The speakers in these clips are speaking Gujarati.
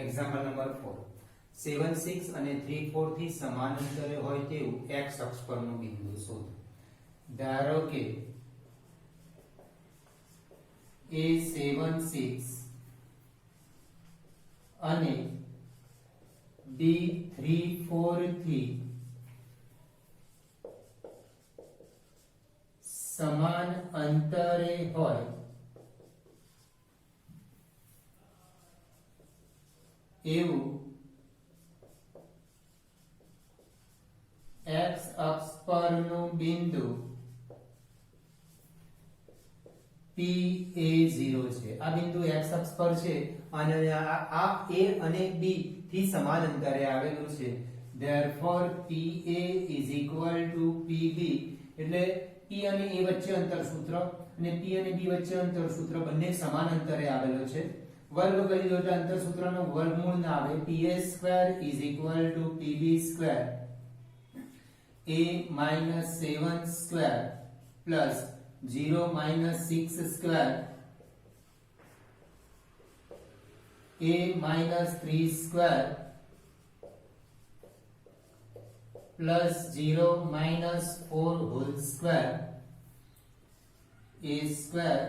એક્ઝામ્પલ નંબર 4 7 6 અને 3 4 થી સમાન અંતરે હોય તેવું x અક્ષ પરનું બિંદુ શોધો. ધારો કે a 7 6 અને b 3 4 થી સમાન અંતરે હોય એવું x અક્ષ પરનું બિંદુ PA0 છે. આ બિંદુ x અક્ષ પર છે અને આ a અને b થી સમાન અંતરે આવેલું છે. therefore PA is equal to PB. એટલે P અને A વચ્ચે અંતર સૂત્ર અને P અને B વચ્ચે અંતર સૂત્ર બંને સમાન અંતરે આવેલો છે. વર્ગ કરી દો એટલે અંતર સૂત્રનો વર્ગમૂળ ના આવે. PA² is equal to PB² a minus 7 square plus 0 minus 6 square a minus 3 square plus 0 minus 4 whole square a square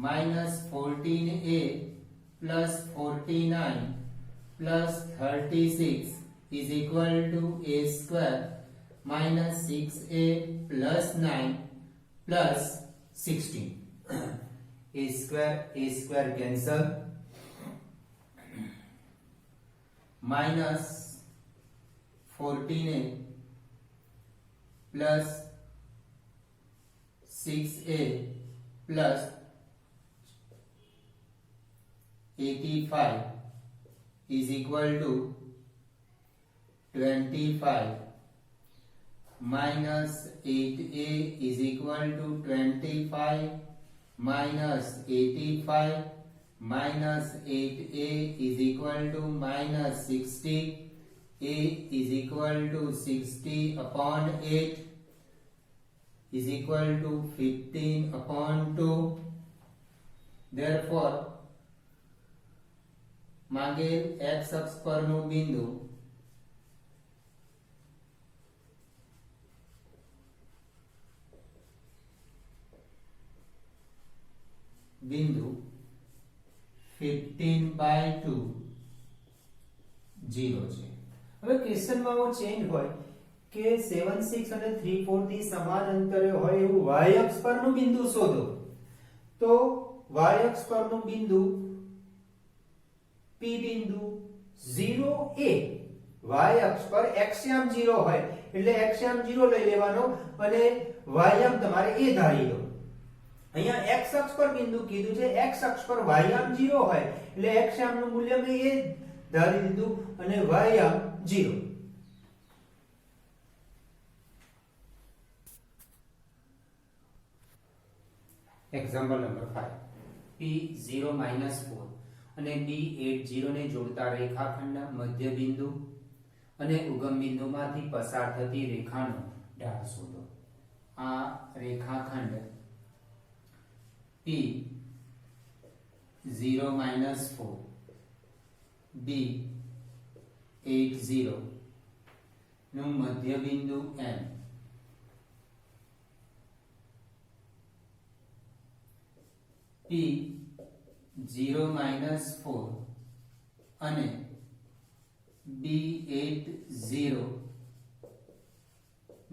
minus 14a plus 49 plus 36 is equal to a square minus 6a plus 9 plus 16. a square cancel minus 14a plus 6a plus 85 is equal to 25 minus 8a is equal to 25 minus 85 minus 8a is equal to minus 60. a is equal to 60 upon 8 is equal to 15 upon 2. Therefore માંગેલ x અક્ષ પરનું બિંદુ બિંદુ 15/2 0 છે. હવે ક્વેશ્ચનમાં એવો ચેન્જ હોય કે 7 6 અને 3 4 થી સમાન અંતરે હોય એવું y અક્ષ પરનું બિંદુ શોધો. તો y અક્ષ પરનું બિંદુ P બિંદુ 0a y અક્ષ પર xયામ 0 હોય એટલે xયામ 0 લઈ લેવાનો અને yયામ તમારે a ધારી લો. અહીંયા x અક્ષ પર બિંદુ કીધું છે, x અક્ષ પર yયામ 0 હોય એટલે xયામ નું મૂલ્ય મેં a ધારી દીધું અને yયામ 0. એક્ઝામ્પલ નંબર 5 P0 -4 અને B80 ને જોડતા રેખાખંડના મધ્ય બિંદુ અને ઉગમ બિંદુમાંથી પસાર થતી રેખાનો ઢાળ શોધો. આ રેખાખંડ P0 -4 B80 નું મધ્ય બિંદુ M P0 -4 અને B80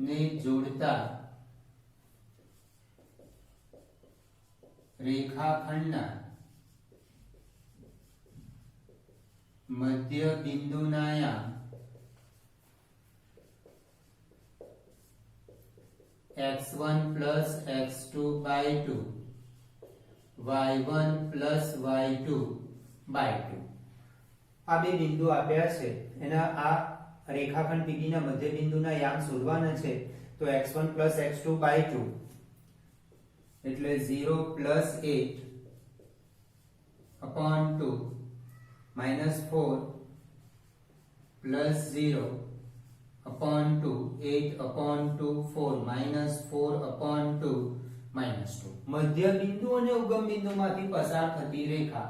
ને જોડતા રેખાખંડના મધ્ય બિંદુના યામ x1 plus x2/2 y1 plus y2/2. આ બે બિંદુ આપ્યા છે, એના આ રેખાખંડ PB ના મધ્ય બિંદુના યામ શોધવાના છે. તો x1 plus x2/2 એટલે 0 plus 8 upon 2 minus 4 plus 0 upon 2 8 upon 2 4 minus 4 upon 2 minus 2. મધ્ય બિંદુ અને ઉગમ બિંદુમાંથી પસાર થતી રેખા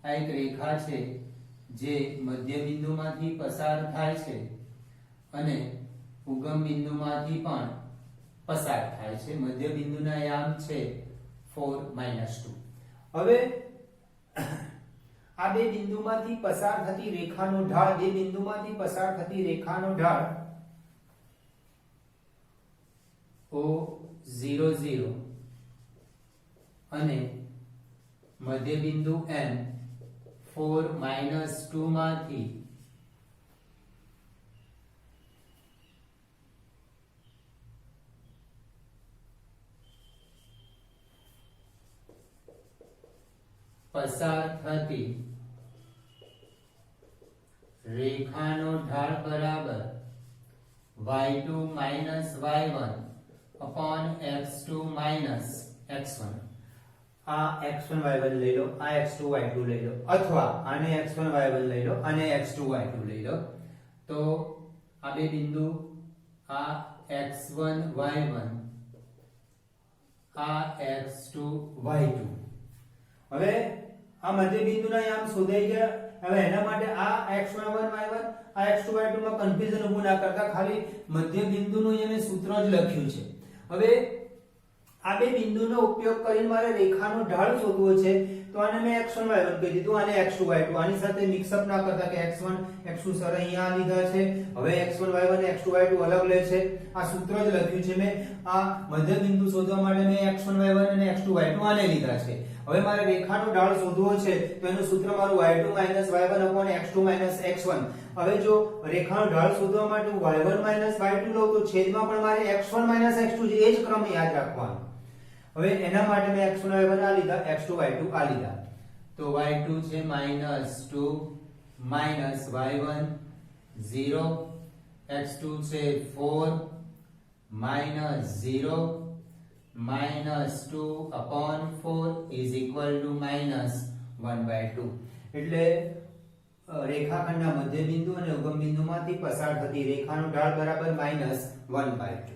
આ એક રેખા છે જે મધ્ય બિંદુમાંથી પસાર થાય છે અને ઉગમ બિંદુમાંથી પણ પસાર થાય છે. મધ્ય બિંદુના યામ છે 4 - 2. હવે આ બે બિંદુમાંથી પસાર થતી રેખાનો ઢાળ, બે બિંદુમાંથી પસાર થતી રેખાનો ઢાળ O00 અને મધ્ય બિંદુ M 4 - 2 માંથી પસાર થતી રેખાનો ઢાળ બરાબર y2 - y1 upon x2 - x1. આ x1 y1 લઈ લો, આ x2 y2 લઈ લો, અથવા આને x1 y1 લઈ લો, આને x2 y2 લઈ લો. તો આ બે બિંદુ, આ x1 y1, આ x2 y2. હવે આ મધ્ય બિંદુના યામ શોધાઈ ગયા. હવે એના માટે આ x1 y1 આ x2 y2 માં કન્ફ્યુઝન ઊભું ના કરતા ખાલી મધ્ય બિંદુનું અહીંયા મેં સૂત્ર જ લખ્યું છે. હવે આ બે બિંદુનો ઉપયોગ કરીને મારે રેખાનો ઢાળ શોધવો છે. તો આને મેં x1 y1 કહી દીધું, આને x2 y2. આની સાથે મિક્સ અપ ના કરતા કે x1 x2 સર અહીંયા લીધા છે, હવે x1 y1 x2 y2 અલગ લે છે. આ સૂત્ર જ લખ્યું છે મેં. આ મધ્ય બિંદુ શોધવા માટે મેં x1 y1 અને x2 y2 આને લીધા છે. હવે મારે રેખાનો ઢાળ શોધવો છે તો એનું સૂત્ર મારું y2 - y1 x2 - x1. હવે જો રેખાનો ઢાળ શોધવા માટે હું y1 - y2 લઉં તો છેદમાં પણ મારે x1 - x2 એ જ ક્રમ યાદ રાખવાનો. હવે એના માટે મેં x1 y1 આ લીધા, x2 y2 આ લીધા. તો y2 છે -2 y1 0, x2 છે 4 -0 -2/4 is equal to -1/2. એટલે રેખાખંડના મધ્ય બિંદુ અને ઉગમ બિંદુમાંથી પસાર થતી રેખાનો ઢાળ બરાબર -1/2.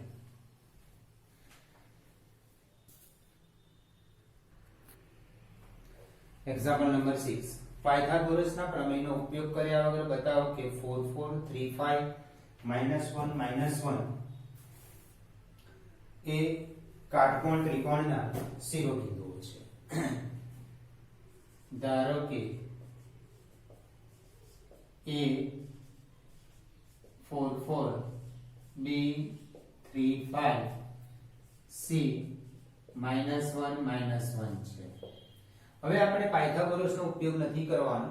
Example number 6. પાયથાગોરસના પ્રમેયનો ઉપયોગ કર્યા વગર બતાવો કે 4 4 3 5 -1 એ કાટકોણ ત્રિકોણના શિરોબિંદુઓ છે. ધારો કે A 4 4 B 3 5 C -1 છે. હવે આપણે પાયથાગોરસનો ઉપયોગ નથી કરવાનો,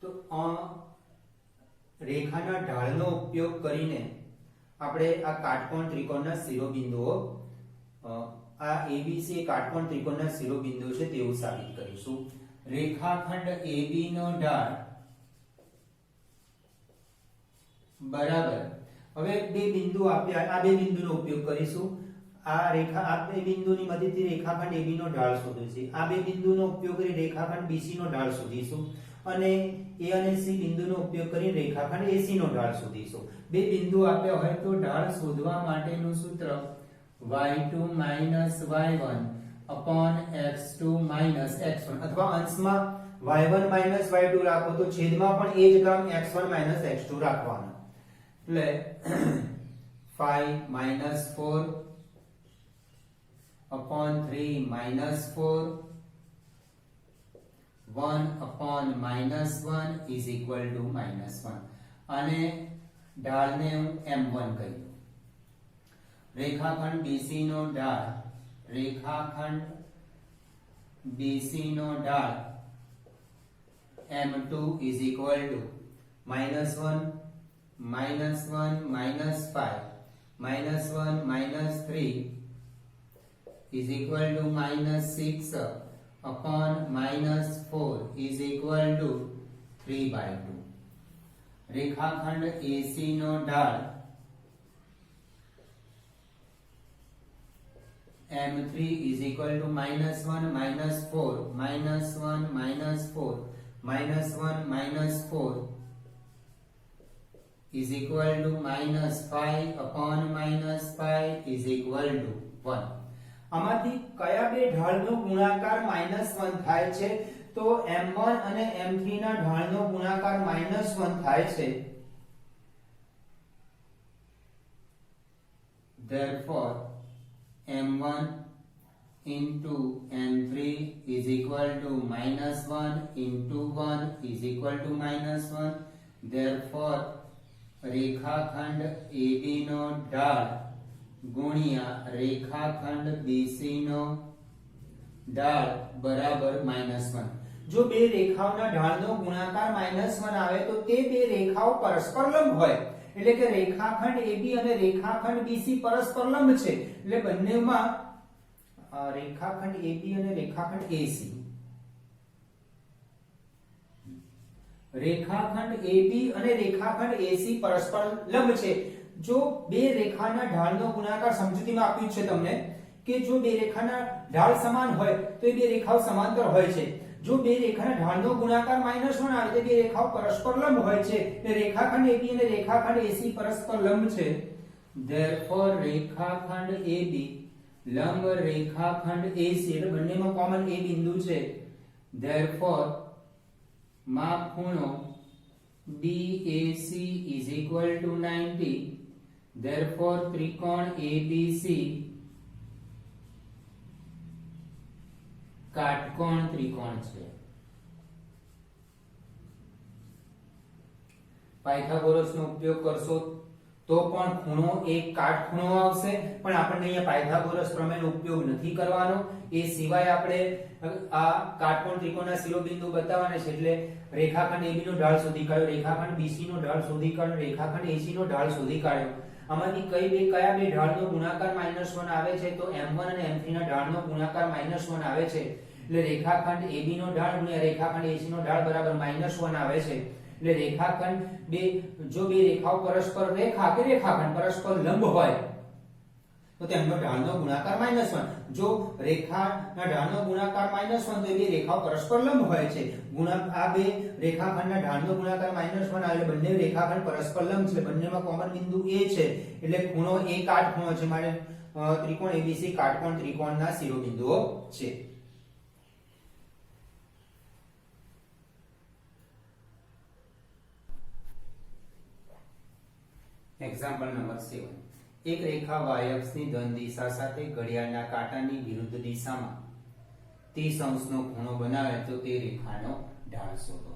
તો રેખાના ઢાળનો ઉપયોગ કરીને આપણે આ કાટકોણ ત્રિકોણના શિરોબિંદુઓ, આ ABC કાટકોણ ત્રિકોણના શિરોબિંદુઓ છે તેવું સાબિત કરીશું. રેખાખંડ AB નો ઢાળ બરાબર, હવે બે બિંદુ આપ્યા, આ બે બિંદુનો ઉપયોગ કરીશું. આ બે બિંદુની મદદથી રેખાખંડ AB નો ઢાળ શોધીશું. આ બે બિંદુનો ઉપયોગ કરી રેખાખંડ BC નો ઢાળ શોધીશું અને A અને C બિંદુનો ઉપયોગ કરી રેખાખંડ AC નો ઢાળ શોધીશું. બે બિંદુ આપ્યા હોય તો ઢાળ શોધવા માટેનું સૂત્ર y2 - y1 upon x2 - x1, અથવા અંશમાં y1 - y2 રાખો તો છેદમાં પણ એ જ ક્રમ x1 - x2 રાખવાનો. એટલે 5 - 4 upon 3 - 4 1 upon -1 is equal to -1. અને ઢાળને હું m1 કહી દઉં. રેખાખંડ BC નો ઢાળ, રેખાખંડ BC નો ઢાળ m2 is equal to -1 -1 -5 -1 -3 is equal to -6 upon -4 is equal to 3/2. રેખાખંડ AC નો ઢાળ m3 is equal to -1 -4 -1 -4 -1 -4 is equal to -5 upon -5 is equal to 1. આમાંથી કયા બે ઢાળનો ગુણાકાર -1 થાય છે તો m1 અને m3 ના ઢાળનો ગુણાકાર -1 થાય છે. Therefore m1 into m3 is equal to -1 into 1 is equal to -1. Therefore રેખાખંડ AB નો ઢાળ ગુણ્યા રેખાખંડ BC નો ઢાળ બરાબર -1. જો બે રેખાઓના ઢાળનો ગુણાકાર -1 આવે તો તે બે રેખાઓ પરસ્પર લંબ હોય, એટલે કે રેખાખંડ AB અને રેખાખંડ BC પરસ્પર લંબ છે. એટલે બંનેમાં રેખાખંડ AB અને રેખાખંડ AC, રેખાખંડ AB અને રેખાખંડ AC પરસ્પર લંબ છે. જો બે રેખાના ઢાળનો ગુણાકાર સમજૂતીમાં આપ્યું છે તમને કે જો બે રેખાના ઢાળ સમાન હોય તો એ બે રેખાઓ સમાંતર હોય છે. જો બે રેખાના ઢાળનો ગુણાકાર -1 આવે તો બે રેખાઓ પરસ્પર લંબ હોય છે. એટલે રેખાખંડ AB અને રેખાખંડ AC પરસ્પર લંબ છે. Therefore રેખાખંડ AB લંબ રેખાખંડ AC, એટલે બંનેમાં કોમન A બિંદુ છે. Therefore માં ખૂણો BAC is equal to 90. Therefore ત્રિકોણ ABC કાટકોણ ત્રિકોણ છે. પાયથાગોરસનો ઉપયોગ કરશો તો પણ ખૂણો એક કાટખૂણો આવશે, પણ આપણને અહીંયા પાયથાગોરસ પ્રમેયનો ઉપયોગ નથી કરવાનો. એ સિવાય આપણે આ કાટકોણ ત્રિકોણના શિરોબિંદુ બતાવવાના છે. એટલે રેખાખંડ AB નો ઢાળ શોધી કાઢ્યો, રેખાખંડ BC નો ઢાળ શોધી કાઢ્યો, રેખાખંડ AC નો ઢાળ શોધી કાઢ્યો. આમાંથી કયા બે ઢાળનો ગુણાકાર -1 આવે છે? તો m1 અને m3 ના ઢાળનો ગુણાકાર -1 આવે છે. એટલે રેખાખંડ AB નો ઢાળ ગુણ્યા રેખાખંડ AC નો ઢાળ બરાબર -1 આવે છે. એટલે રેખાખંડ જો બે રેખાઓ પરસ્પર રેખા કે રેખાખંડ પરસ્પર લંબ હોય તો તેમનો ઢાળનો ગુણાકાર -1. જો રેખાના ઢાળનો ગુણાકાર -1 તો એ બે રેખાઓ પરસ્પર લંબ હોય છે. આ બે રેખાખંડના ઢાળનો ગુણાકાર -1 આવે એટલે બંને રેખાખંડ પરસ્પર લંબ છે. બંનેમાં કોમન બિંદુ A છે, એટલે ખૂણો A કાટખૂણો છે. માટે ત્રિકોણ ABC કાટકોણ ત્રિકોણના શિરોબિંદુઓ છે. Example number 7. એક રેખા y અક્ષની ધન દિશા સાથે ઘડિયાળના કાંટાની વિરુદ્ધ દિશામાં 30 અંશનો ખૂણો બનાવે તો તે રેખાનો ઢાળ શોધો.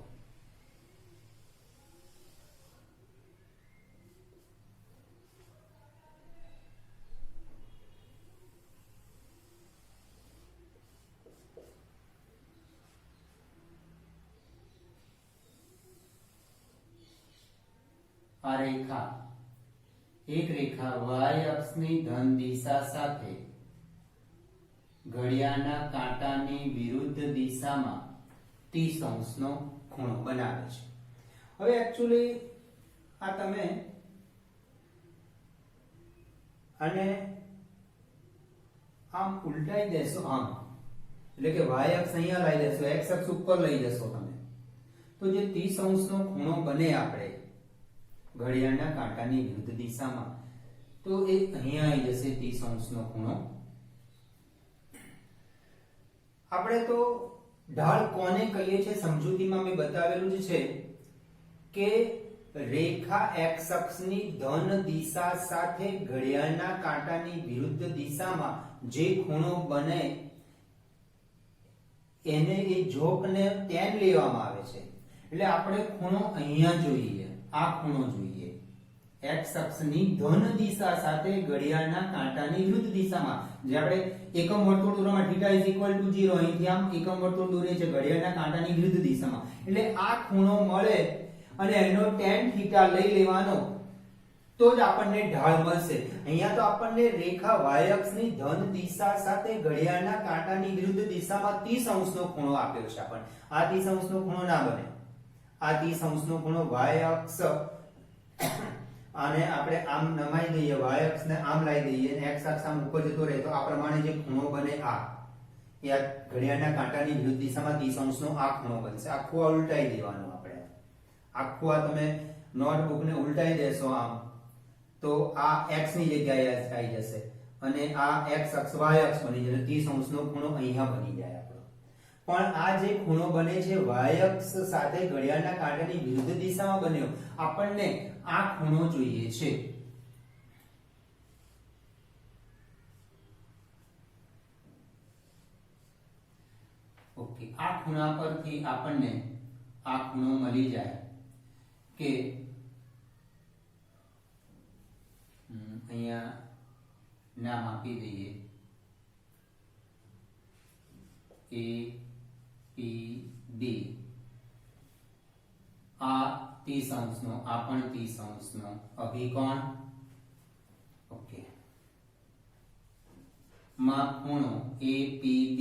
આ રેખા એક રેખા y અક્ષની ધન દિશા સાથે ઘડિયાળના કાંટાની વિરુદ્ધ દિશામાં 30 અંશનો ખૂણો બનાવે છે. હવે એક્ચ્યુઅલી આ તમે અને આમ ઉલટાઈ દેશો, આમ એટલે કે y અક્ષ અહીંયા લઈ દેશો, x અક્ષ ઉપર લઈ જશો તમે, તો જે 30 અંશનો ખૂણો બને આપણે ઘડિયાળના કાંટાની વિરુદ્ધ દિશામાં, તો એ અહીંયા આવી જશે 30 અંશનો ખૂણો. આપણે તો ઢાળ કોને કહીએ છીએ સમજૂતીમાં મેં બતાવેલું જ છે કે રેખા x અક્ષની ધન દિશા સાથે ઘડિયાળના કાંટાની વિરુદ્ધ દિશામાં જે ખૂણો બને એને એ જોકને tan લેવામાં આવે છે. એટલે આપણે ખૂણો અહીંયા જોઈએ, આ ખૂણો જોઈએ x અક્ષની ધન દિશા સાથે ઘડિયાળના કાંટાની વિરુદ્ધ દિશામાં. જે આપણે એકમ વર્તુળ દોરવામાં θ = 0, અહીંથી આમ એકમ વર્તુળ દોરે છે ઘડિયાળના કાંટાની વિરુદ્ધ દિશામાં. એટલે આ ખૂણો મળે અને એનો tan θ લઈ લેવાનો તો જ આપણને ઢાળ મળશે. અહીંયા તો આપણને રેખા y અક્ષની ધન દિશા સાથે ઘડિયાળના કાંટાની વિરુદ્ધ દિશામાં 30 અંશનો ખૂણો આપ્યો છે. આપણને આ 30 અંશનો ખૂણો ના બને. આ 30 અંશનો ખૂણો y અક્ષ આને આપણે આમ નમાઈ દઈએ, y અક્ષને આમ લાવી દઈએ અને x અક્ષ આમ ઉપર જતો રહે તો આ પ્રમાણે જે ખૂણો બને આ ઘડિયાળના કાંટાની વિરુદ્ધ દિશામાં 30 અંશનો આ ખૂણો બનશે. આખું આ ઉલટાઈ દેવાનું આપણે. આખું આ તમે નોટબુકને ઉલટાઈ દેશો આમ તો આ x ની જગ્યાએ આવી જશે અને આ x અક્ષ y અક્ષ બની જશે. 30 અંશનો ખૂણો અહીંયા બની જાય આપણો. પણ આ જે ખૂણો બને છે y અક્ષ સાથે ઘડિયાળના કાંટાની વિરુદ્ધ દિશામાં બન્યો, આપણને આ ખૂણો જોઈએ છે. ઓકે, આ ખૂણા પરથી આપણને આ ખૂણો મળી જાય કે અહીંયા નામ આપી દઈએ A P B. આ 30 અંશનો, આ પણ 30 અંશનો અભિકોણ. ઓકે, માં ખૂણો APB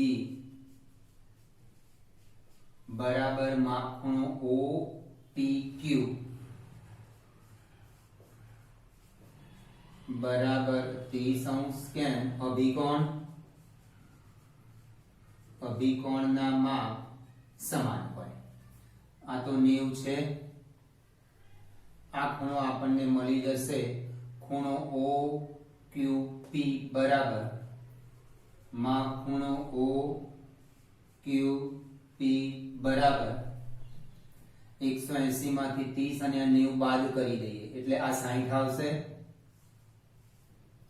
બરાબર માં ખૂણો OPQ બરાબર 30 અંશ કેમ અભિકોણના માપ સમાન હોય. આ તો 90 છે. આ ખૂણો આપણને મળી જશે ખૂણો OQP બરાબર માં ખૂણો OQP બરાબર 180 માંથી 30 અને 90 બાદ કરી દઈએ એટલે આ 60 આવશે.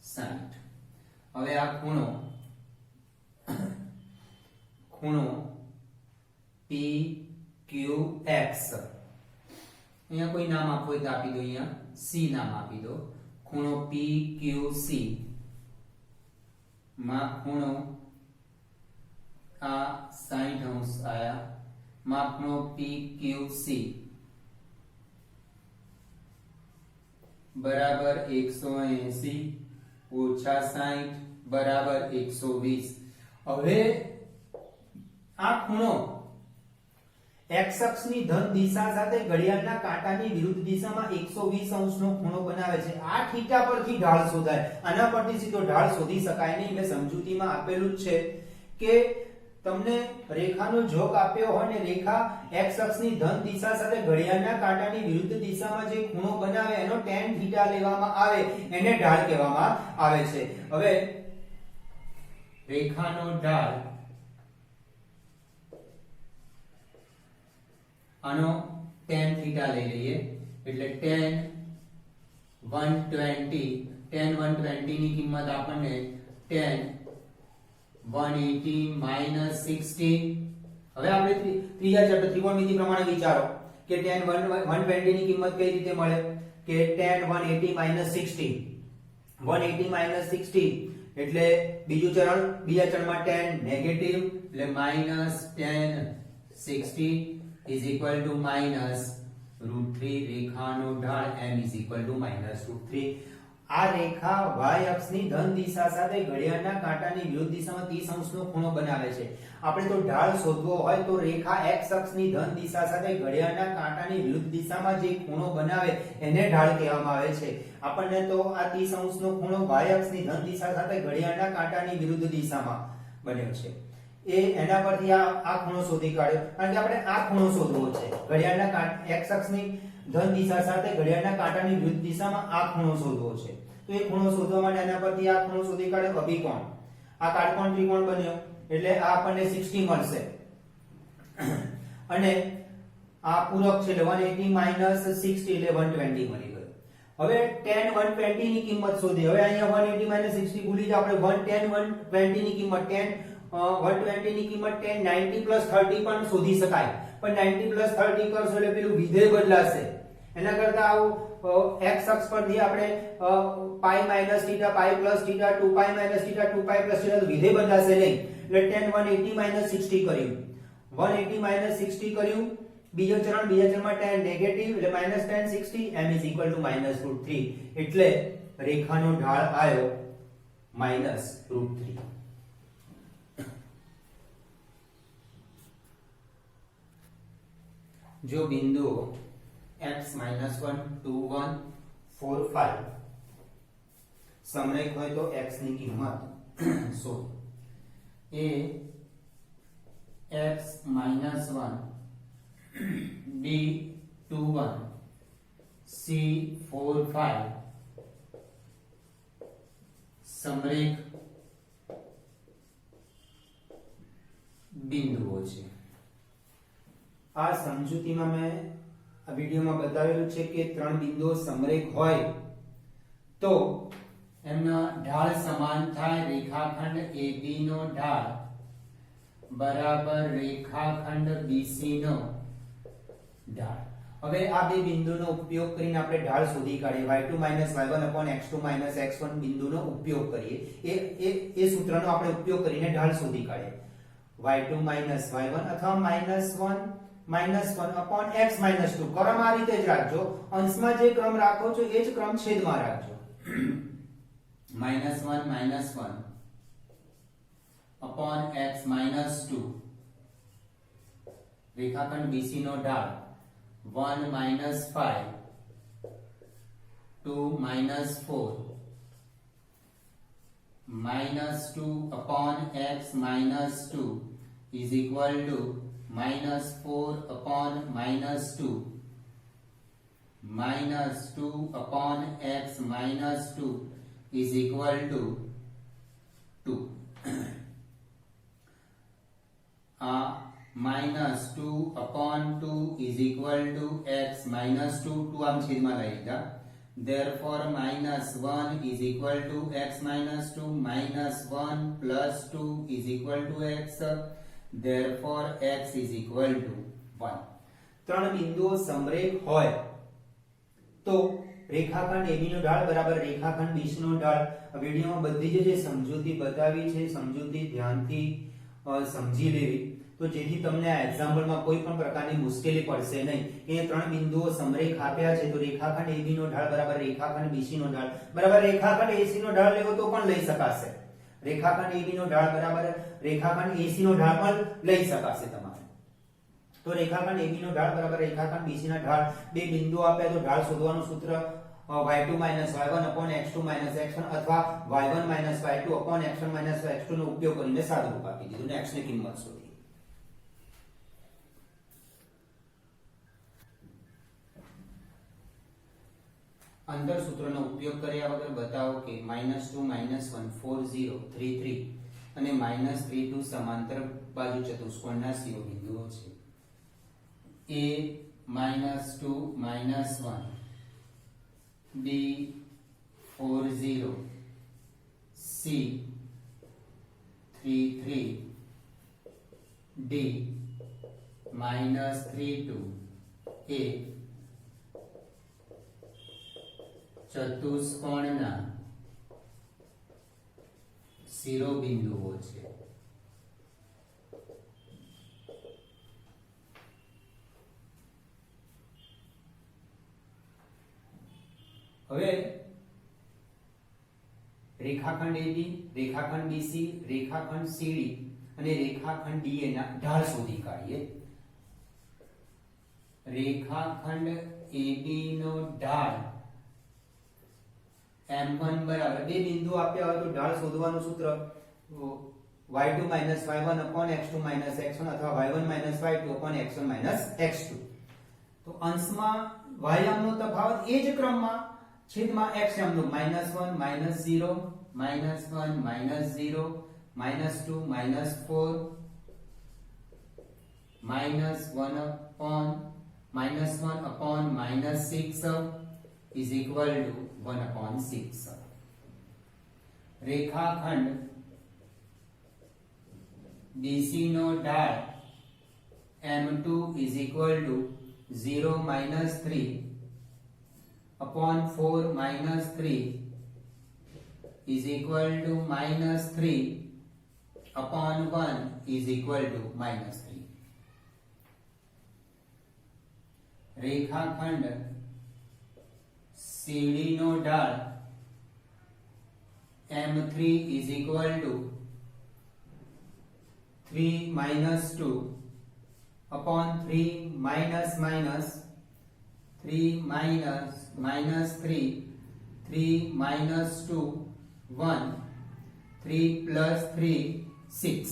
60. હવે આ ખૂણો PQX, અહીંયા કોઈ નામ આપવું હોય તો આપી દો, અહીંયા C નામ આપી દો. ખૂણો PQC માં ખૂણો આ 60 અંશ આયા માં ખૂણો PQC બરાબર 180 ઓછા 60 બરાબર 120. હવે આ ખૂણો x અક્ષની ધન દિશા સાથે ઘડિયાળના કાંટાની વિરુદ્ધ દિશામાં 120 અંશનો ખૂણો બનાવે છે. આ થીટા પરથી ઢાળ શોધાય. આના પરથી સીધો ઢાળ શોધી શકાય નહીં. મેં સમજૂતીમાં આપેલું જ છે કે તમને રેખાનો જોક આપ્યો હોય ને રેખા x અક્ષની ધન દિશા સાથે ઘડિયાળના કાંટાની વિરુદ્ધ દિશામાં જે ખૂણો બનાવે એનો tan થીટા લેવામાં આવે, એને ઢાળ કહેવામાં આવે છે. હવે રેખાનો ઢાળ આનો tan થીટા લઈ લઈએ એટલે tan 120 ની કિંમત આપણને tan 180 - 60. હવે આપણે ત્રીજા ચેપ્ટર ત્રિકોણમિતિ પ્રમાણે વિચારો કે tan 120 ની કિંમત કઈ રીતે મળે કે tan 180 - 60. 180 - 60 એટલે બીજું ચરણ, બીજા ચરણમાં tan નેગેટિવ એટલે -tan 60 is equal to -√3. રેખાનો ઢાળ m is equal to -√3. આ રેખા y અક્ષની ધન દિશા સાથે ઘડિયાળના કાંટાની વિરુદ્ધ દિશામાં 30 અંશનો ખૂણો બનાવે છે. આપણે તો ઢાળ શોધવો હોય તો રેખા x અક્ષની ધન દિશા સાથે ઘડિયાળના કાંટાની વિરુદ્ધ દિશામાં જે ખૂણો બનાવે એને ઢાળ કહેવામાં આવે છે. આપણને તો આ 30 અંશનો ખૂણો y અક્ષની ધન દિશા સાથે ઘડિયાળના કાંટાની વિરુદ્ધ દિશામાં બન્યો છે. એના પરથી આ ખૂણો શોધી કાઢ્યો કારણ કે આપણે આ ખૂણો શોધવો છે. ઘડિયાળના x અક્ષની ધન દિશા સાથે ઘડિયાળના કાંટાની વિરુદ્ધ દિશામાં આ ખૂણો શોધવો છે. તો એ ખૂણો શોધવા માટે આના પરથી આ ખૂણો શોધી કાઢ્યો અભિકોણ. આ કાટકોણ ત્રિકોણ બન્યો એટલે આ આપણને 60 મળશે અને આ પૂરક છે એટલે 180 - 60 એટલે 120 મળી ગયો. હવે tan 120 ની કિંમત શોધી. હવે અહીંયા 180 - 60 ભૂલી જાવ, આપણે tan 120 ની કિંમત tan 120 ની કિંમત tan 90 + 30 પણ શોધી શકાય. પણ 90 + 30 કરશો એટલે પેલું વિધેય બદલાશે. એના કરતા આવું x અક્ષ પરથી આપણે pi - θ, pi + θ, 2pi - θ, 2pi + θ તો વિધેય બદલાશે નહીં. એટલે tan 180 - 60 કર્યું. 180 - 60 કર્યું. બીજો ચરણ, બીજા ચરણમાં tan નેગેટિવ એટલે -tan 60 m is equal to -√3. એટલે રેખાનો ઢાળ આવ્યો -√3. જો બિંદુઓ x - 1 2 1 4 5 સમરેખ હોય તો x ની કિંમત શોધો. a x - 1 b 2 1 c 4 5 સમરેખ બિંદુઓ છે. આ સમજૂતીમાં મેં આ વિડિયોમાં બતાવેલું છે કે ત્રણ બિંદુઓ સમરેખ હોય તો એમના ઢાળ સમાન થાય. રેખાખંડ AB નો ઢાળ બરાબર રેખાખંડ BC નો ઢાળ. હવે આ બે બિંદુનો ઉપયોગ કરીને આપણે ઢાળ શોધી કાઢીએ. y2 y1 x2 x1 બિંદુનો ઉપયોગ કરીએ. એ સૂત્રનો આપણે ઉપયોગ કરીને ઢાળ શોધી કાઢીએ. y2 y1 અથવા -1 x 2. ક્રમ આ રીતે જ રાખજો. અંશમાં જે ક્રમ રાખો છો એ જ ક્રમ છેદમાં રાખજો. -1 x 2 રેખાખંડ BC નો ઢાળ 1 - 5 2 - 4 -2 upon x - 2 is equal to -4 upon -2 -2 upon x - 2 is equal to 2. -2 upon 2 is equal to x - 2. 2 આમ છેદમાં લઈ લીધા. Therefore -1 is equal to x - 2 -1 plus 2 is equal to x. Therefore x is equal to 1. ત્રણ બિંદુઓ સમરેખ હોય તો રેખાખંડ AB નો ઢાળ બરાબર રેખાખંડ BC નો ઢાળ. વિડિયોમાં બધી જે સમજૂતી બતાવી છે સમજૂતી ધ્યાનથી સમજી લેવી તો જેથી તમને આ એક્ઝામ્પલમાં કોઈ પણ પ્રકારની મુશ્કેલી પડશે નહીં. એ ત્રણ બિંદુઓ સમરેખ આપ્યા છે તો રેખાખંડ AB નો ઢાળ બરાબર રેખાખંડ BC નો ઢાળ બરાબર રેખાખંડ AC નો ઢાળ લેવો તો પણ લઈ શકાશે. રેખાખંડ AB નો ઢાળ બરાબર રેખાખંડ AC નો ઢાળ પણ લઈ શકાશે તમારે. તો રેખાખંડ AB નો ઢાળ બરાબર રેખાખંડ BC ના ઢાળ. બે બિંદુઓ આપ્યા તો ઢાળ શોધવાનું સૂત્ર y2 y1 x2 x1 અથવા y1 y2 x1 x2 નો ઉપયોગ કરીને સાદુરૂપ આપી દીધું ને x ની કિંમત શોધી. અંતર સૂત્રનો ઉપયોગ કર્યા વગર બતાવો કે -2 -1 4 0 3 3 અને -3 2 સમાંતર બાજુ ચતુષ્કોણના શિરોબિંદુઓ છે. A -2 -1 B 4 0 C 3 3 D -3 2 A ચતુષ્કોણના શિરોબિંદુઓ છે. હવે રેખાખંડ AB, રેખાખંડ BC, રેખાખંડ CD અને રેખાખંડ DA ના ઢાળ શોધી કાઢીએ. રેખાખંડ AB નો ઢાળ m1 બરાબર બે બિંદુ આપ્યા હોય તો ઢાળ શોધવાનું સૂત્ર y2 y1 x2 x1 અથવા y1 y2 x1 x2. તો અંશમાં y નો તફાવત એ જ ક્રમમાં છેદમાં x no -1 -0 -1 -0 -2 -4 -1 upon -6 is equal to 1/6. રેખાખંડ BC નો ઢાળ m2 is equal to 0 -3 upon 4 -3 is equal to -3 upon 1 is equal to -3. રેખાખંડ CD નો ઢાળ m3 is equal to 3 -2 upon 3 3 -3 3 -2 1 3 plus 3 6.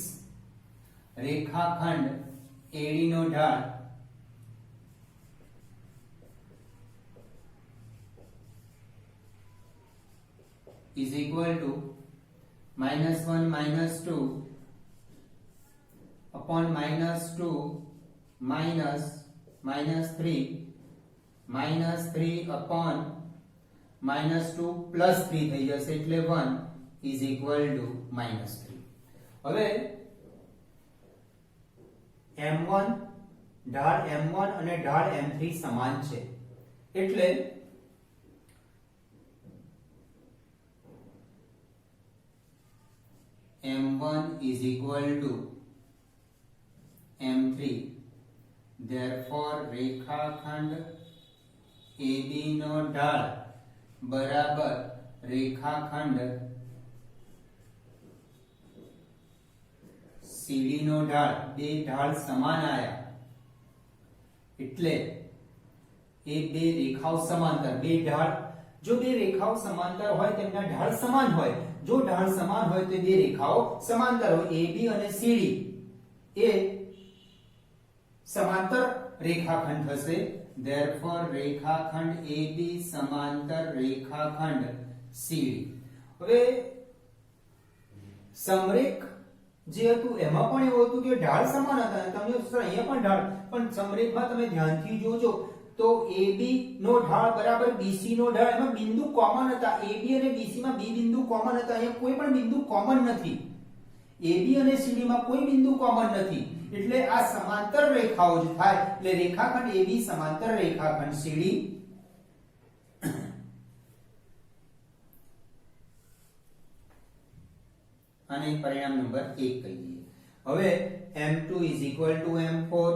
રેખાખંડ AD નો ઢાળ is equal to -1 -2 upon upon -2 -3 -3 upon -2 plus 3 થઈ જશે એટલે 1 is equal to -3. હવે m1 ઢાળ m1 અને ઢાળ m3 સમાન છે એટલે m1 is equal to m3. therefore રેખાખંડ AB નો ઢાળ બરાબર રેખાખંડ CD નો ઢાળ, બે ઢાળ સમાન આયા એટલે એ બે રેખાઓ સમાંતર, બે ઢાળ જો બે રેખાઓ સમાંતર હોય તેમના ઢાળ સમાન હોય, જો ઢાળ સમાન હોય તો બે રેખાઓ સમાંતર હોય, AB અને CD એ સમાંતર રેખાખંડ થશે. therefore રેખાખંડ AB સમાંતર રેખાખંડ CD. હવે સમરેખ જે હતું એમાં પણ એવું હતું કે ઢાળ સમાન હતા, તમે અહીંયા પણ ઢાળ, પણ સમરેખમાં તમે ધ્યાનથી જોજો તો AB નો ઢાળ બરાબર BC નો ઢાળ, એમાં બિંદુ કોમન હતા, AB અને BC માં બે બિંદુ કોમન હતા, અહીંયા કોઈ પણ બિંદુ કોમન નથી, AB અને CD માં કોઈ બિંદુ કોમન નથી, એટલે આ સમાંતર રેખાઓ જ થાય, એટલે રેખાખંડ AB સમાંતર રેખાખંડ CD. અને પરિણામ નંબર 1 કહીએ. હવે m2 is equal to m4.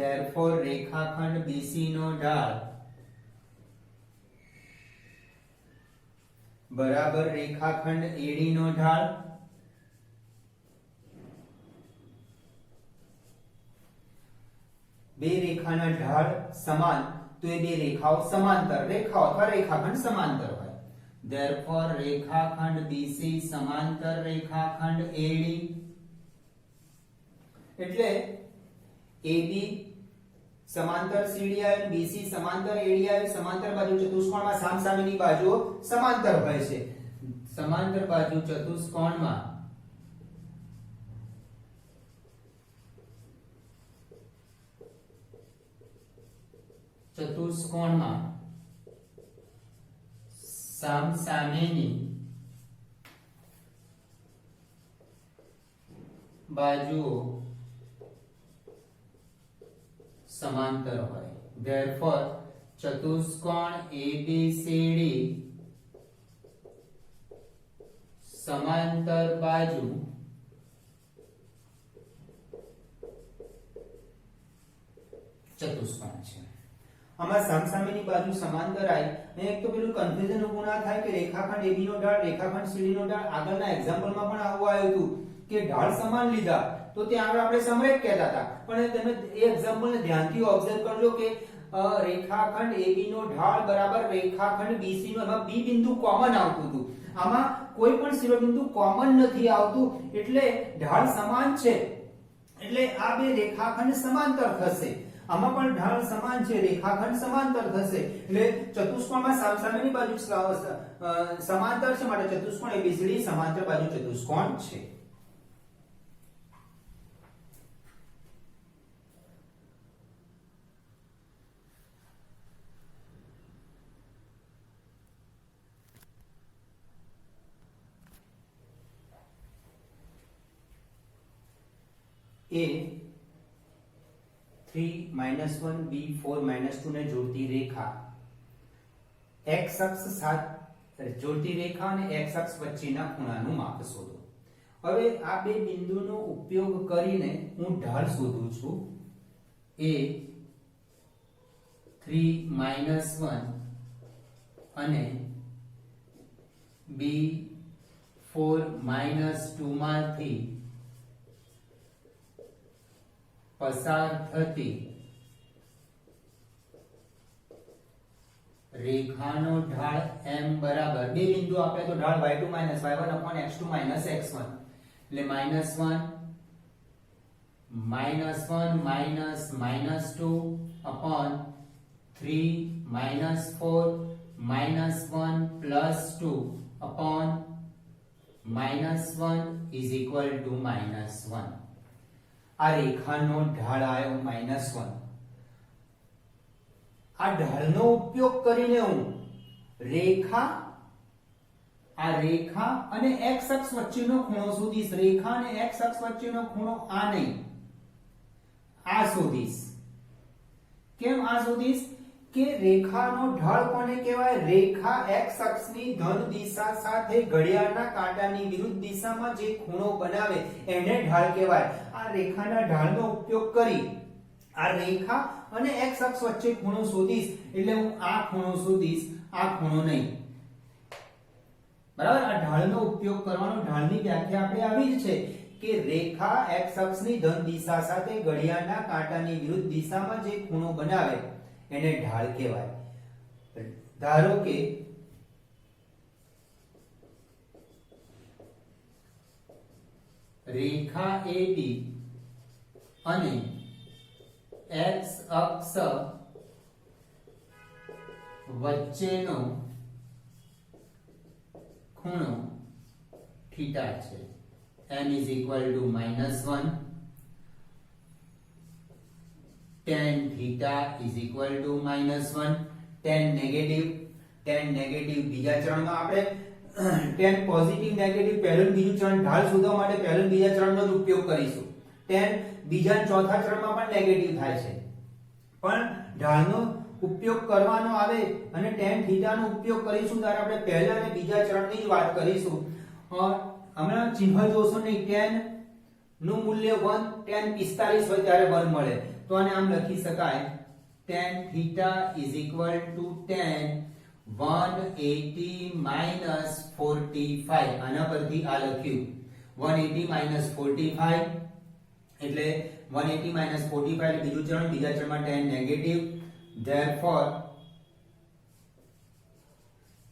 therefore રેખાખંડ BC નો ઢાળ બરાબર રેખાખંડ AD નો ઢાળ. બે રેખાના ઢાળ સમાન તો એ બે રેખાઓ સમાંતર, રેખાઓ અથવા રેખાખંડ સમાંતર હોય. therefore રેખાખંડ BC સમાંતર રેખાખંડ AD. એટલે AB સમાંતર CD આવ્યું, BC સમાંતર AD આવ્યું, સમાંતર બાજુ ચતુષ્કોણમાં સામસામેની બાજુઓ સમાંતર હોય છે, સમાંતર બાજુ ચતુષ્કોણમાં સામસામેની બાજુઓ સમાંતર હોય. therefore ચતુષ્કોણ ABCD સમાંતર બાજુ ચતુષ્કોણ છે. આમાં સામસામેની બાજુ સમાંતર આવી, અને એક તો પેલું કન્ફ્યુઝન ઊભું ના થાય કે રેખાખંડ AB નો ઢાળ રેખાખંડ CD નો ઢાળ, આગળના એક્ઝામ્પલમાં પણ આવું આવ્યું હતું કે ઢાળ સમાન લીધા તો ત્યાં આગળ આપણે સમરેખ કહેતા હતા, પણ તમે એ એક્ઝામ્પલને ધ્યાનથી ઓબ્ઝર્વ કરજો કે રેખાખંડ AB નો ઢાળ બરાબર રેખાખંડ BC નો, એમાં B બિંદુ કોમન આવતું હતું, આમાં કોઈ પણ શિરોબિંદુ કોમન નથી આવતું, એટલે ઢાળ સમાન છે, એટલે આ બે રેખાખંડ સમાંતર થશે. આમાં પણ ઢાળ સમાન છે, રેખાખંડ સમાંતર થશે, એટલે ચતુષ્કોણમાં સામસામેની બાજુ સમાંતર છે, માટે ચતુષ્કોણ ABCD સમાંતર બાજુ ચતુષ્કોણ છે. A 3 -1 B 4 -2 ને જોડતી રેખા, x અક્ષ સાથે જોડતી રેખા અને x અક્ષ વચ્ચેના ખૂણાનું માપ શોધો. હવે આ બે બિંદુનો ઉપયોગ કરીને હું ઢાળ શોધું છું. A 3 -1 અને B 4 -2 માંથી પસાર થતી રેખાનો ઢાળ m બરાબર, બે બિંદુ આપે તો ઢાળ y2 - y1 x2 - x1, એટલે -1 -2 upon 3 -4 -1 + 2 upon -1 is equal to -1. આ રેખાનો ઢાળ આવ્યો -1. આ ઢાળનો ઉપયોગ કરીને હું આ રેખા અને x અક્ષ વચ્ચેનો ખૂણો શોધીશ. રેખા અને x અક્ષ વચ્ચેનો ખૂણો આ નહીં, આ શોધીશ. કેમ આ શોધીશ? કે રેખાનો ઢાળ કોને કહેવાય? રેખા x અક્ષની ધન દિશા સાથે ઘડિયાળના કાંટાની વિરુદ્ધ દિશામાં જે ખૂણો બનાવે એને ઢાળ કહેવાય. આ રેખાના ઢાળનો ઉપયોગ કરી આ રેખા અને x અક્ષ વચ્ચે ખૂણો શોધીશ. એટલે હું આ ખૂણો શોધીશ, આ ખૂણો નહીં. બરાબર? આ ઢાળનો ઉપયોગ કરવાનો, ઢાળની વ્યાખ્યા આપણે આવી જ છે કે રેખા x અક્ષની ધન દિશા સાથે ઘડિયાળના કાંટાની વિરુદ્ધ દિશામાં જે ખૂણો બનાવે એને ઢાળ કહેવાય. ધારો કે રેખા AB અને x અક્ષ વચ્ચેનો ખૂણો થીટા છે. m is equal to -1. tan theta is equal to -1. tan negative બીજા ચરણમાં આપણે tan પોઝિટિવ નેગેટિવ પહેલું બીજું ચરણ ઢાળ શોધવા માટે પહેલું બીજા ચરણનો જ ઉપયોગ કરીશું. tan બીજા ચોથા ચરણમાં પણ નેગેટિવ થાય છે, પણ ઢાળનો ઉપયોગ કરવાનો આવે અને tan theta નો ઉપયોગ કરીશું ત્યારે આપણે પહેલા અને બીજા ચરણની જ વાત કરીશું. હમણાં ચિહ્ન જોશો નહીં. tan નું મૂલ્ય 1, tan 45 હોય ત્યારે 1 મળે, તો આને આમ લખી શકાય tan theta is equal to tan 180 minus 45. આના પરથી આ લખ્યું 180 45 એટલે 180 45 એટલે બીજું ચરણ, બીજા ચરણમાં tan negative. therefore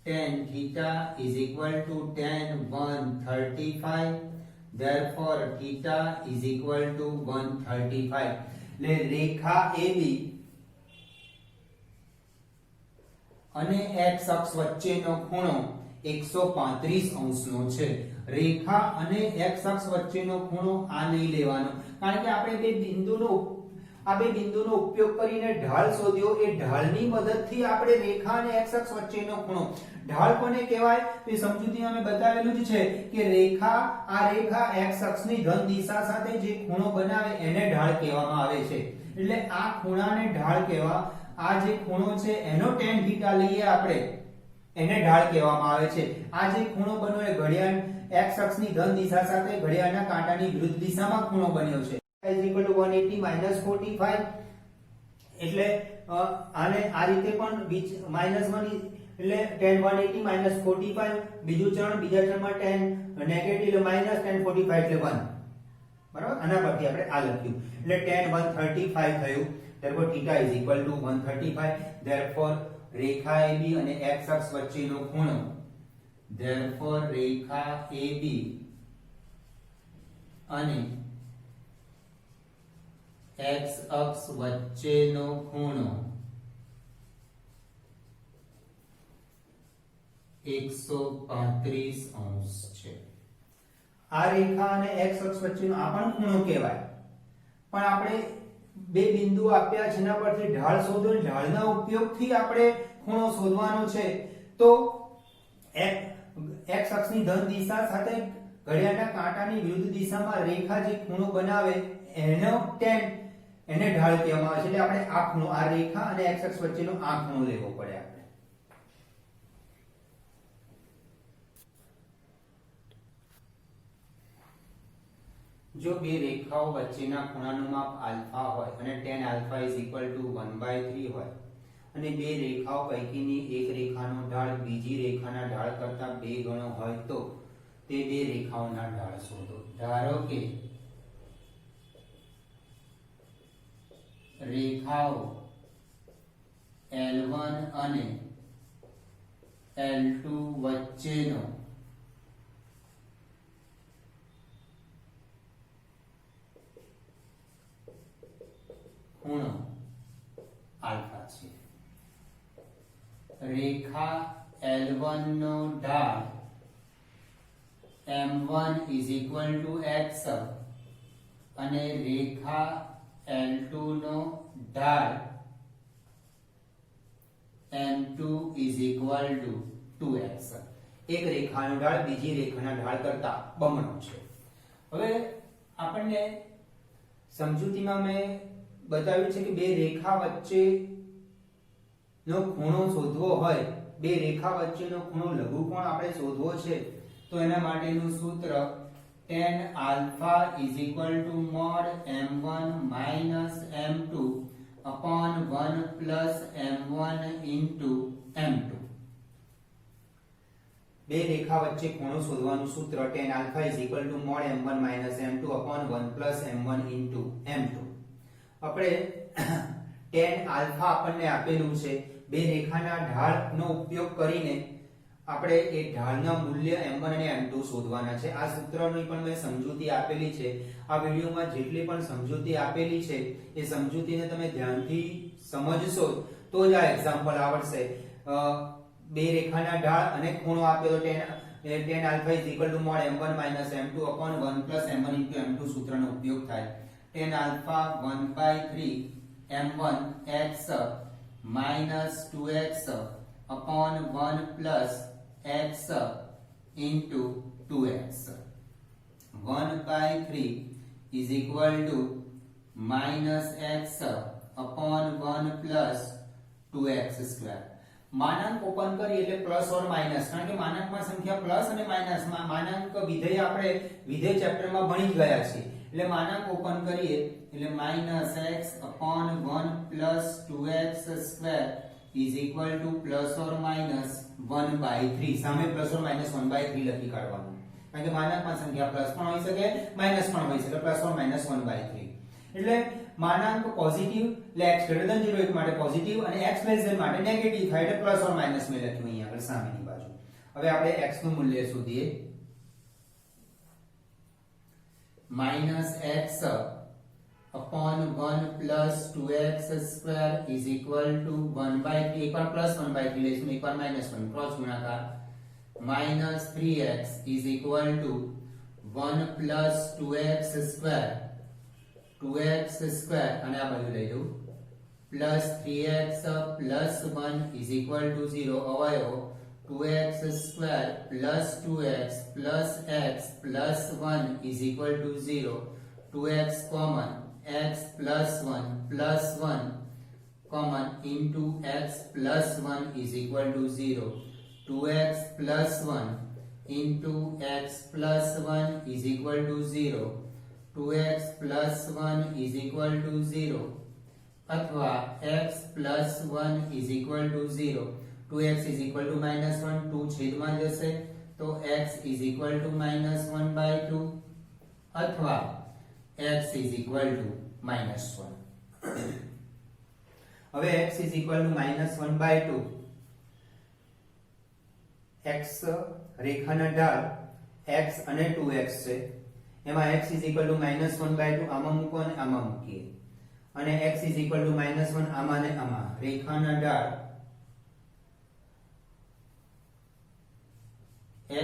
tan theta is equal to tan 135. therefore theta is equal to 135. એટલે રેખા AB અને x અક્ષ વચ્ચેનો ખૂણો 135 નો છે. રેખા અને x અક્ષ વચ્ચેનો ખૂણો આ નહીં લેવાનો, કારણ કે આપણે બે બિંદુનો ઉપયોગ કરીને ઢાળ શોધ્યો. એ ઢાળની મદદથી આપણે રેખા અને x અક્ષ વચ્ચેનો ખૂણો, ઢાળ કોને કહેવાય તે સમજૂતીમાં અમે બતાવેલું જ છે કે આ રેખા x અક્ષની ધન દિશા સાથે જે ખૂણો બનાવે એને ઢાળ કહેવામાં આવે છે. એટલે આ ખૂણાને ઢાળ કહેવા, આ જે ખૂણો છે એનો tan theta લઈએ આપણે, એને ઢાળ કહેવામાં આવે છે. આ જે ખૂણો બન્યો એ ઘડિયાળ x અક્ષની ધન દિશા સાથે ઘડિયાળના કાંટાની વિરુદ્ધ દિશામાં ખૂણો બન્યો છે. is equal to 180 minus 45. એટલે આને આ રીતે પણ -1 એટલે tan 180 minus 45 બીજું ચરણ, બીજા ચરણમાં tan નેગેટિવ એટલે minus tan 45 એટલે 1. બરાબર? આના પરથી આપણે આ લખ્યું એટલે tan 135 થયું. therefore theta is equal to 135. therefore Rekha AB અને x અક્ષ વચ્ચેનો ખૂણો, therefore રેખા AB અને x અક્ષ વચ્ચેનો ખૂણો 135 છે. આ રેખા અને x અક્ષ વચ્ચેનો આ પણ ખૂણો કહેવાય, પણ આપણે બે બિંદુ આપ્યા જેના પરથી ઢાળ શોધો, ઢાળના ઉપયોગથી આપણે ખૂણો શોધવાનો છે. તો x અક્ષની ધન દિશા સાથે ઘડિયાળના કાંટાની વિરુદ્ધ દિશામાં રેખા જે ખૂણો બનાવે એને ઢાળ કહેવામાં આવે છે. એટલે આપણે આ ખૂણો, આ રેખા અને x અક્ષ વચ્ચેનો આ ખૂણો લેવો પડે આપણે. જો બે રેખાઓ વચ્ચેના ખૂણાનું માપ આલ્ફા હોય અને tan alpha is equal to 1/3 હોય અને બે રેખાઓ પૈકીની એક રેખાનો ઢાળ બીજી રેખાના ઢાળ કરતા 2 ગણો હોય તો તે બે રેખાઓના ઢાળ શોધો. ધારો કે રેખાઓ L1 અને L2 વચ્ચેનો ખૂણો આલ્ફા છે. રેખા L1 નો ઢાળ m1 is equal to x અને રેખા L2 નો ઢાળ m2 is equal to 2x. એક રેખાનો ઢાળ બીજી રેખાના ઢાળ કરતા બમણો છે. હવે આપણને સમજૂતીમાં મેં બતાવ્યું છે કે બે રેખા વચ્ચે નો ખૂણો શોધવો હોય, બે રેખા વચ્ચેનો ખૂણો લઘુકોણ આપણે શોધવો છે, તો એના માટેનું સૂત્ર tan alpha is equal to mod m1 minus m2 upon 1 plus m1 into m2. બે રેખા વચ્ચે ખૂણો શોધવાનું સૂત્ર tan alpha is equal to mod m1 minus m2 upon 1 plus m1 into m2. આપણે tan alpha આપણને આપેલું છે, બે રેખાના ઢાળનો ઉપયોગ કરીને આપણે એ ઢાળના મૂલ્ય m1 અને m2 શોધવાના છે. આ સૂત્રની પણ મેં સમજૂતી આપેલી છે. આ વિડિયોમાં જેટલી પણ સમજૂતી આપેલી છે એ સમજૂતીને તમે ધ્યાનથી સમજશો તો જ આ એક્ઝામ્પલ આવડશે. બે રેખાના ઢાળ અને ખૂણો આપ્યો તો tan alpha is equal to mod m1 minus m2 upon 1 plus m1 into m2 સૂત્રનો ઉપયોગ થાય. tan alpha 1/3 m1 x minus 2x upon 1 plus x into 2x. 1/3 is equal to minus x upon 1 plus 2x square. માનાંક open કરી એટલે પ્લસ ઓર માઈનસ, કારણ કે માનાંકમાં સંખ્યા પ્લસ અને માઈનસ માં માનાંક વિધેય આપણે વિધેય ચેપ્ટરમાં ભણી જ ગયા છે. એટલે માનાંક ઓપન કરીએ એટલે minus x upon 1 plus 2x square is equal to plus or minus 1/3. સામે પ્લસ ઓર માઈનસ 1/3 લખી કાઢવાનું, કારણ કે માનાંકમાં સંખ્યા પ્લસ પણ હોઈ શકે માઈનસ પણ હોઈ શકે, પ્લસ ઓર માઈનસ 1/3. એટલે માનાંક પોઝિટિવ એટલે x ગ્રેટર ધેન 0 એક માટે પોઝિટિવ અને x લેસ ધેન માટે નેગેટિવ થાય એટલે પ્લસ ઓર માઈનસ મેં લખ્યું અહીં આગળ સામેની બાજુ. હવે આપણે x નું મૂલ્ય શોધીએ. minus x upon 1 plus 2x square is equal to 1/3. એક વાર પ્લસ 1/3 લઈશું, એક વાર માઈનસ 1 ક્રોસ ગુણાકાર. minus 3x is equal to 1 plus 2x square, 2x square અને આ બાજુ લઈ લઉં plus 3x plus 1 is equal to 0. અવયવો 2x square plus 2x plus x plus 1 is equal to 0. 2x common, x plus 1 plus 1 common into x plus 1 is equal to 0. 2x plus 1 into x plus 1 is equal to 0. 2x plus 1 is equal to 0 અથવા x plus 1 is equal to 0. 2x is equal to minus 1, 2 છેદમાં જશે તો x is equal to minus 1/2 અથવા x is equal to minus 1. હવે x is equal to minus 1/2. x રેખાના ઢાળ x અને 2x છે, એમાં x is equal to minus 1/2 આમાં મૂકો અને આમાં મૂકીએ, અને x is equal to minus 1 આમાં ને આમાં. રેખાના ઢાળ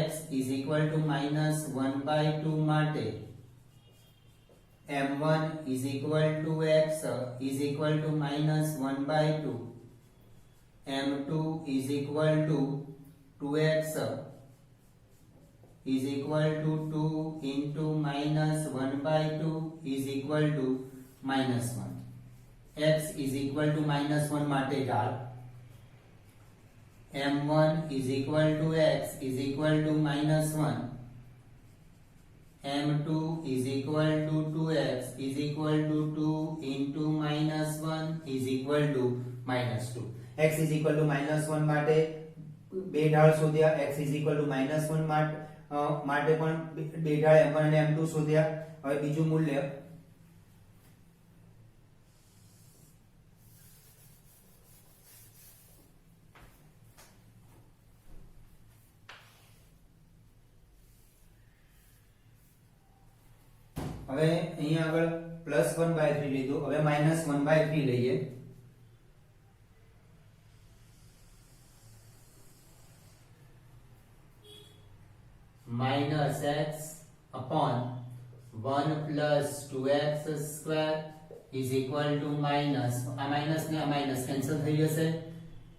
x is equal to minus 1/2 માટે m1 is equal to x is equal to minus 1/2, m2 is equal to 2x is equal to 2 into minus 1/2 is equal to minus 1. x is equal to minus 1 માટે ઢાળ m1 is equal to x is equal to minus 1, m2 is equal to 2x is equal to 2 into minus 1 is equal to minus 2. x is equal to minus 1 માટે બે ઢાળ શોધ્યા, x is equal to minus 1 માટે પણ બે ઢાળ m1 અને m2 શોધ્યા. હવે બીજું મૂલ્ય હવે અહીંયા આગળ પ્લસ 1/3 લીધું, હવે માઈનસ 1/3 લઈએ. minus x upon 1 plus 2x square is equal to minus આ માઈનસ ને આ માઈનસ કેન્સલ થઈ જશે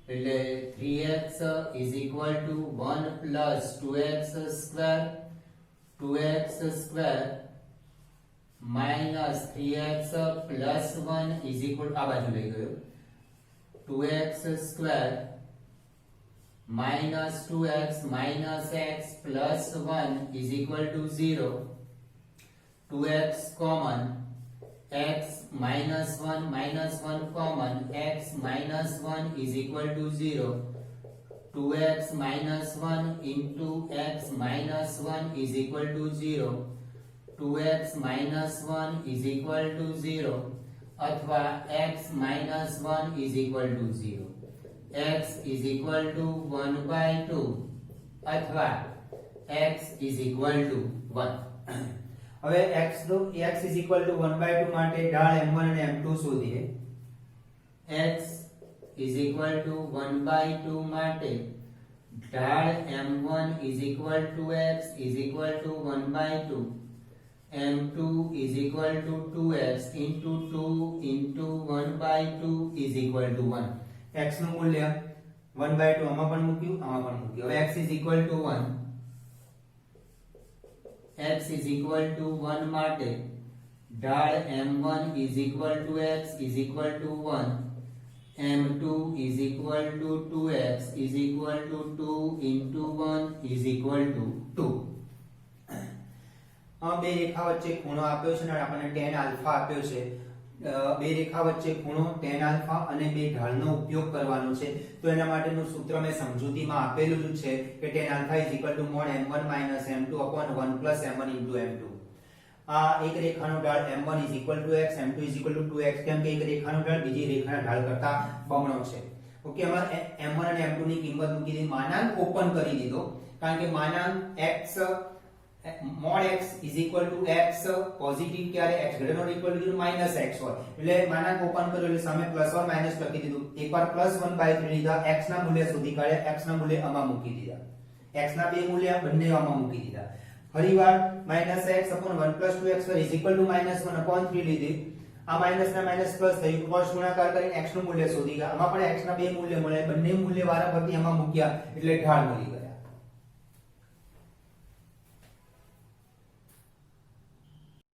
એટલે 3x is equal to 1 plus 2x square minus 3x plus 1 is equal આ બાજુ લઈ ગયો 2x square minus 2x minus x plus 1 is equal to 0 2x common x minus 1 common x minus 1 is equal to 0 2x minus 1 into x minus 1 is equal to 0 2x minus 1 is equal to 0 अथवा x minus 1 is equal to 0 x is equal to 1 by 2 अथवा x is equal to 1 હવે x is equal to 1 by 2 માટે ઢાળ m1 અને m2 શોધીએ x is equal to 1 by 2 માટે ઢાળ m1 is equal to x is equal to 1 by 2 m2 is equal to 2x into 2 into 1 by 2 is equal to 1 x નું મૂલ્ય 1 by 2 આમાં પણ મૂક્યું આમાં પણ મૂક્યું હવે x is equal to 1 x is equal to 1 માટે ઢાળ m1 is equal to x is equal to 1 m2 is equal to 2x is equal to 2 into 1 is equal to 2 બે રેખા વચ્ચે ખૂણો આપ્યો છે અને આપણને tan આલ્ફા આપ્યો છે બે રેખા વચ્ચે ખૂણો tan આલ્ફા અને બે ઢાળનો ઉપયોગ કરવાનો છે તો એના માટેનું સૂત્ર મેં સમજૂતીમાં આપેલું જ છે કે tan alpha mod m1 m2 upon 1 plus m1 into m2 આ એક રેખાનો ઢાળ m1 x m2 2x કેમ કે એક રેખાનો ઢાળ બીજી રેખાના ઢાળ કરતા બમણો છે ઓકે આમાં m1 અને m2 ની કિંમત મૂકી દીધી માનાંક ઓપન કરી દીધો કારણ કે માનાંક x mod x is equal to x positive ક્યારે x greater than or equal to minus x હોય એટલે માનાંક ઓપન કર્યો એટલે સામે પ્લસ ઓર માઈનસ લખી દીધું એકવાર +1/3 લીધા x ના મૂલ્ય શોધી કાઢ્યા x ના મૂલ્ય આમાં મૂકી દીધા x ના બે મૂલ્ય બંને આમાં મૂકી દીધા ફરીવાર -x upon 1 plus 2x is equal to -1 upon 3 લીધી આ માઈનસ ના માઈનસ પ્લસ થયું ક્રોસ ગુણાકાર કરીને x નું મૂલ્ય શોધી ગયા આમાં પણ x ના બે મૂલ્ય મળે બંને મૂલ્ય વારાફરતી આમાં મૂક્યા એટલે ઢાળ મળી ગઈ